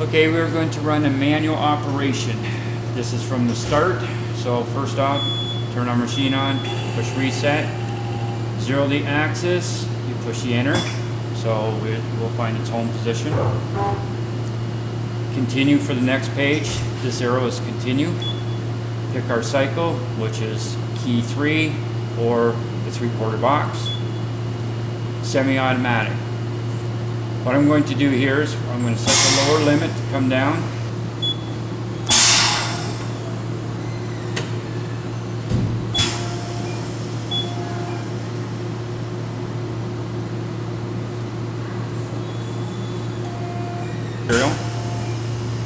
Okay, we're going to run a manual operation. This is from the start. So first off, turn our machine on, push reset, zero the axis, you push the enter, so we'll find its home position. Continue for the next page. This arrow is continue. Pick our cycle, which is key 3 or the 3/4 box. Semi-automatic. What I'm going to do here is I'm going to set the lower limit to come down.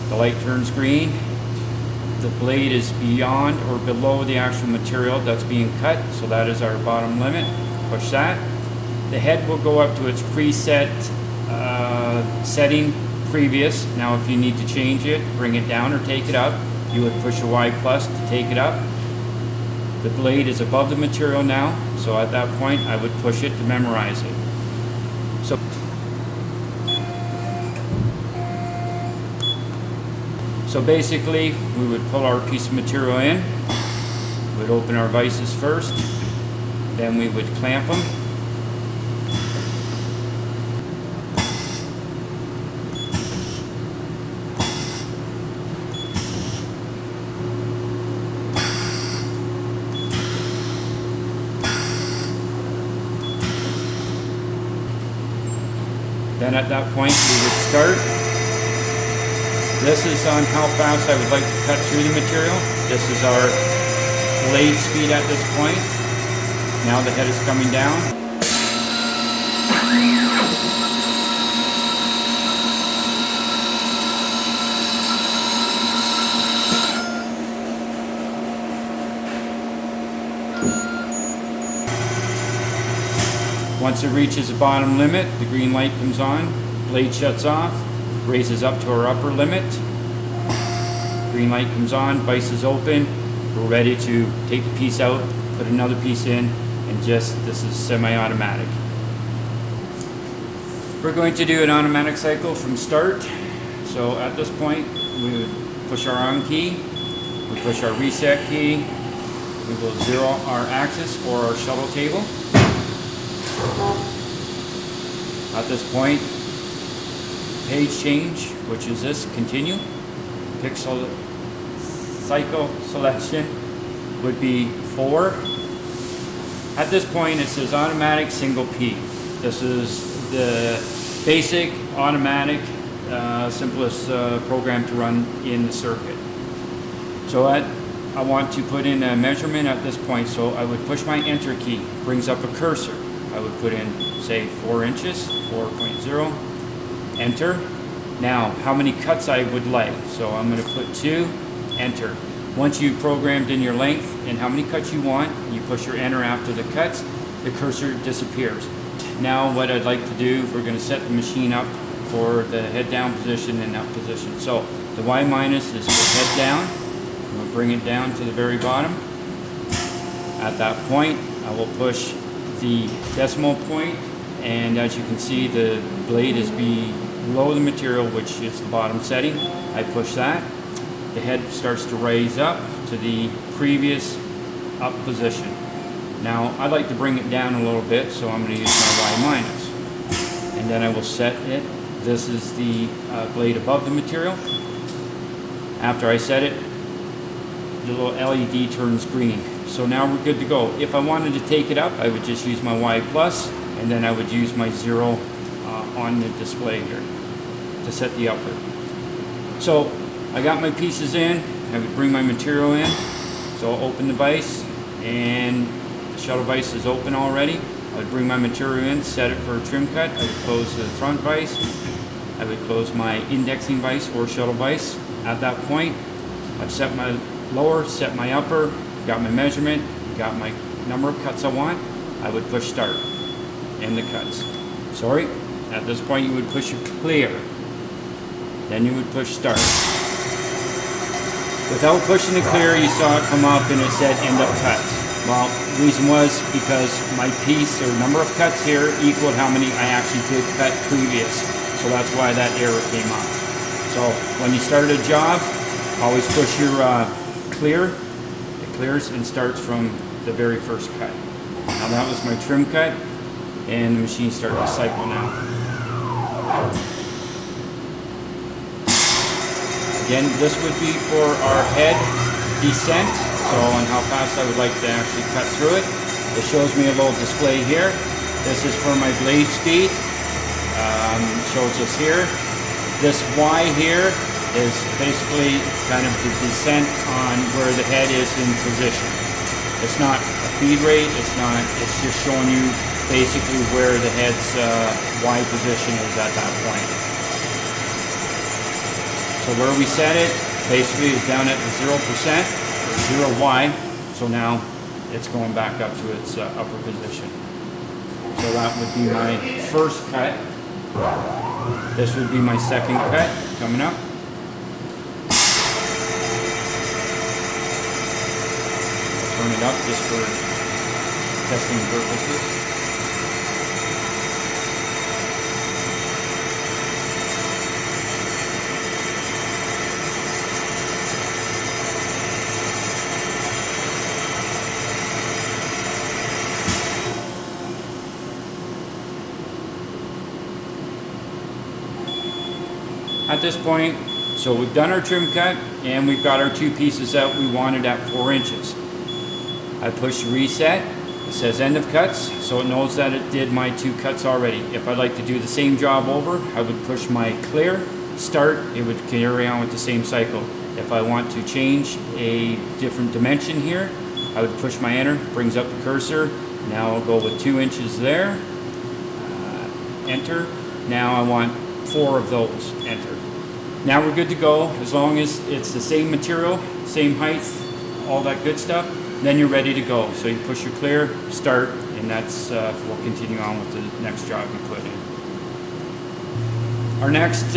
The light turns green. The blade is beyond or below the actual material that's being cut, so that is our bottom limit. Push that. The head will go up to its preset setting previous. Now if you need to change it, bring it down or take it up, you would push a Y+ to take it up. The blade is above the material now, so at that point I would push it to memorize it. So basically, we would pull our piece of material in, we'd open our vices first, then we would clamp them. Then at that point, we would start. This is on how fast I would like to cut through the material. This is our blade speed at this point. Now the head is coming down. Once it reaches the bottom limit, the green light comes on, blade shuts off, raises up to our upper limit. Green light comes on, vise is open. We're ready to take the piece out, put another piece in, and this is semi-automatic. We're going to do an automatic cycle from start. So at this point, we would push our on key, we push our reset key, we will zero our axis or our shuttle table. At this point, page change, which is this, continue. Pixel cycle selection would be 4. At this point, it says automatic single P. This is the basic automatic simplest program to run in the circuit. So I want to put in a measurement at this point, so I would push my enter key, brings up a cursor. I would put in, say, 4 inches, 4.0. Enter. Now, how many cuts I would like. So I'm going to put 2, enter. Once you've programmed in your length and how many cuts you want, you push your enter after the cuts, the cursor disappears. Now what I'd like to do, we're going to set the machine up for the head down position and up position. So the Y- is for head down. We'll bring it down to the very bottom. At that point, I will push the decimal point, and as you can see, the blade is below the material, which is the bottom setting. I push that. The head starts to raise up to the previous up position. Now, I'd like to bring it down a little bit, so I'm going to use my Y-. And then I will set it. This is the blade above the material. After I set it, the little LED turns green. So now we're good to go. If I wanted to take it up, I would just use my Y+, and then I would use my 0 on the display here to set the upper. So I got my pieces in. I would bring my material in. So I'll open the vise, and the shuttle vise is open already. I would bring my material in, set it for a trim cut. I would close the front vise. I would close my indexing vise or shuttle vise. At that point, I've set my lower, set my upper, got my measurement, got my number of cuts I want. I would push start and the cuts. Sorry, at this point you would push clear. Then you would push start. Without pushing the clear, you saw it come up and it said end up cuts. Well, the reason was because my piece or number of cuts here equaled how many I actually did cut previous. So that's why that error came up. So So when you start a job, always push your clear. It clears and starts from the very first cut. Now that was my trim cut, and the machine started to cycle now. Again, this would be for our head descent, so on how fast I would like to actually cut through it. It shows me a little display here. This is for my blade speed. Shows us here. This Y here is basically kind of the descent on where the head is in position. It's not a feed rate, it's just showing you basically where the head's Y position is at that point. So where we set it basically is down at the 0%, or 0 Y, so now it's going back up to its upper position. So that would be my first cut. This would be my second cut coming up. Turn it up just for testing purposes. At this point, so we've done our trim cut and we've got our two pieces that we wanted at 4 inches. I push reset, it says end of cuts, so it knows that it did my 2 cuts already. If I'd like to do the same job over, I would push my clear, start, it would carry on with the same cycle. If I want to change a different dimension here, I would push my enter, brings up the cursor. Now I'll go with 2 inches there, enter. Now I want 4 of those, enter. Now we're good to go. As long as it's the same material, same height, all that good stuff, then you're ready to go. So you push your clear, start, and that's we'll continue on with the next job you put in. Our next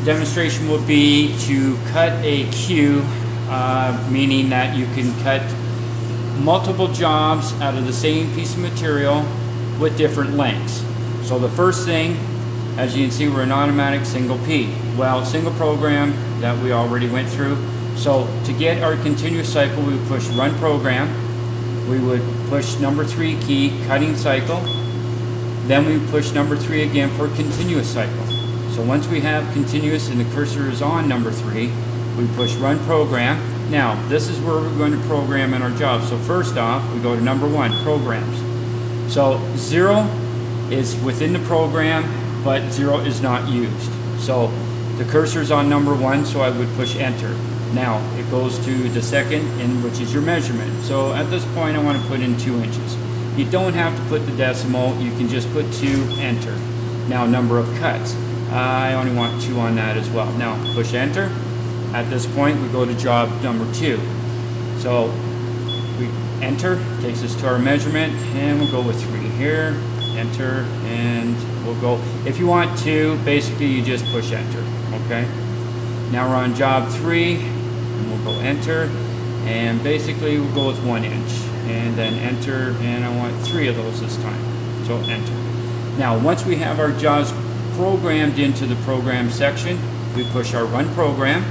demonstration will be to cut a queue, meaning that you can cut multiple jobs out of the same piece of material with different lengths. So the first thing, as you can see, we're an automatic single P. Well, single program that we already went through. So to get our continuous cycle, we would push run program. We would push number 3 key, cutting cycle. Then we would push number 3 again for continuous cycle. So once we have continuous and the cursor is on number 3, we push run program. Now, this is where we're going to program in our job. So first off, we go to number 1, programs. So 0 is within the program, but 0 is not used. So the cursor is on number 1, so I would push enter. Now it goes to the second, which is your measurement. So at this point I want to put in 2 inches. You don't have to put the decimal, you can just put 2, enter. Now number of cuts, I only want 2 on that as well. Now push enter. At this point we go to job number 2. So we enter, takes us to our measurement, and we'll go with 3 here, enter, and we'll go. If you want to, basically you just push enter, okay? Now we're on job 3, and we'll go enter, and basically we'll go with 1 inch, and then enter, and I want 3 of those this time, so enter. Now once we have our jobs programmed into the program section, we push our run program.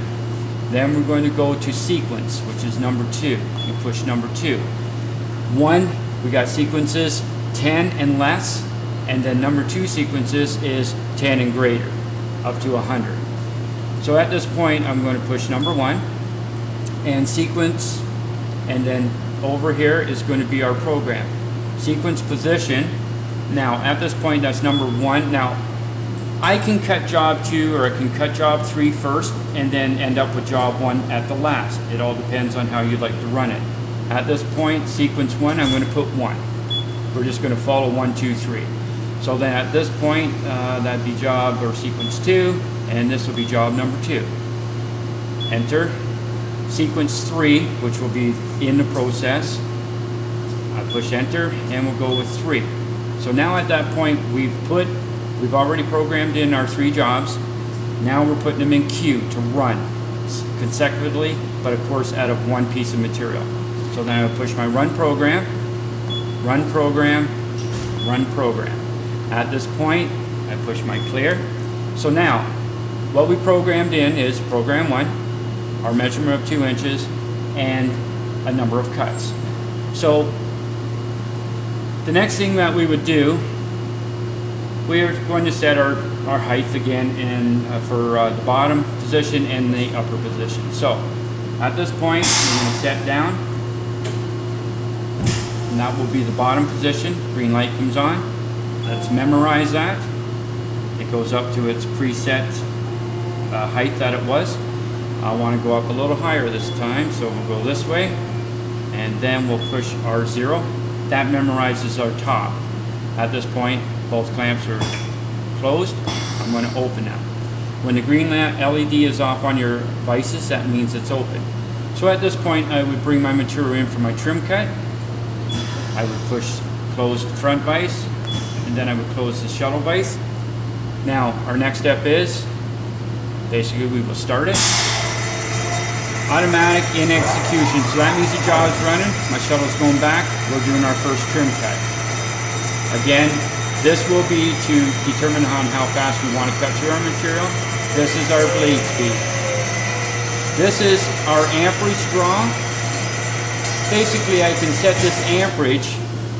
Then we're going to go to sequence, which is number 2. You push number 2. 1, we got sequences 10 and less, and then number 2 sequences is 10 and greater, up to 100. So at this point, I'm going to push number 1 and sequence, and then over here is going to be our program. Sequence position. Now at this point, that's number 1. Now I can cut job 2 or I can cut job 3 first and then end up with job 1 at the last. It all depends on how you'd like to run it. At this point, sequence 1, I'm going to put 1. We're just going to follow 1, 2, 3. So then at this point, that'd be job or sequence 2, and this will be job number 2. Enter. Sequence 3, which will be in the process. I push enter, and we'll go with 3. So now at that point, we've already programmed in our 3 jobs. Now we're putting them in queue to run consecutively, but of course out of 1 piece of material. So then I'll push my run program, run program, run program. At this point, I push my clear. So now, what we programmed in is program 1, our measurement of 2 inches, and a number of cuts. So the next thing that we would do, we are going to set our height again in, for the bottom position and the upper position. So at this point, we're going to set down, and that will be the bottom position. Green light comes on. Let's memorize that. It goes up to its preset height that it was. I want to go up a little higher this time, so we'll go this way, and then we'll push R0. That memorizes our top. At this point, both clamps are closed. I'm going to open them. When the green LED is off on your vices, that means it's open. So at this point, I would bring my material in for my trim cut. I would push close the front vise, and then I would close the shuttle vise. Now, our next step is, basically we will start it. Automatic in execution, so that means the jaw is running, my shuttle's going back, we're doing our first trim cut. Again, this will be to determine on how fast we want to cut through our material. This is our blade speed. This is our amperage draw. Basically, I can set this amperage,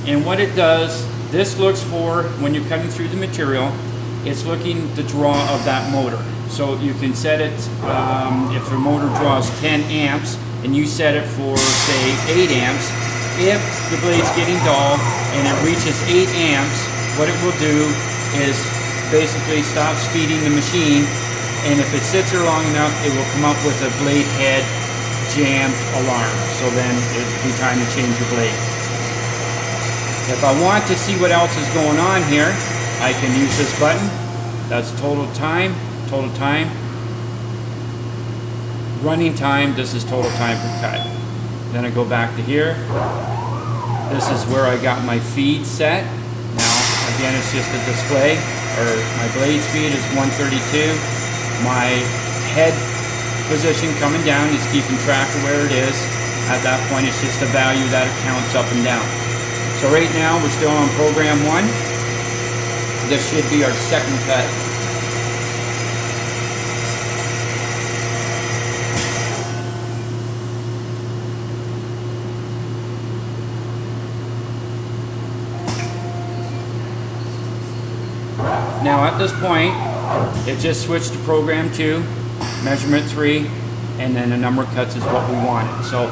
and what it does, this looks for, when you're cutting through the material, it's looking the draw of that motor. So you can set it, if the motor draws 10 amps, and you set it for, say, 8 amps, if the blade's getting dull and it reaches 8 amps, what it will do is basically stop speeding the machine, and if it sits there long enough, it will come up with a blade head jammed alarm. So then it'll be time to change your blade. If I want to see what else is going on here, I can use this button. That's total time, running time. This is total time per cut. Then I go back to here. This is where I got my feed set. Now, again, it's just a display, or my blade speed is 132. My head position coming down is keeping track of where it is. At that point, it's just a value that it counts up and down. So right now, we're still on program 1. This should be our second cut. Now at this point, it just switched to program 2, measurement 3, and then the number of cuts is what we wanted. So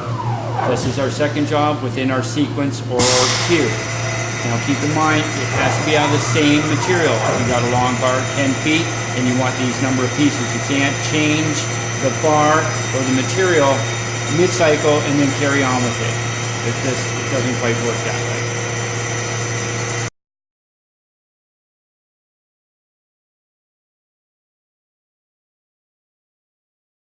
this is our second job within our sequence or our cue. Now keep in mind, it has to be out of the same material. If you got a long bar, 10 feet, and you want these number of pieces, you can't change the bar or the material mid-cycle and then carry on with it. It doesn't quite work that way.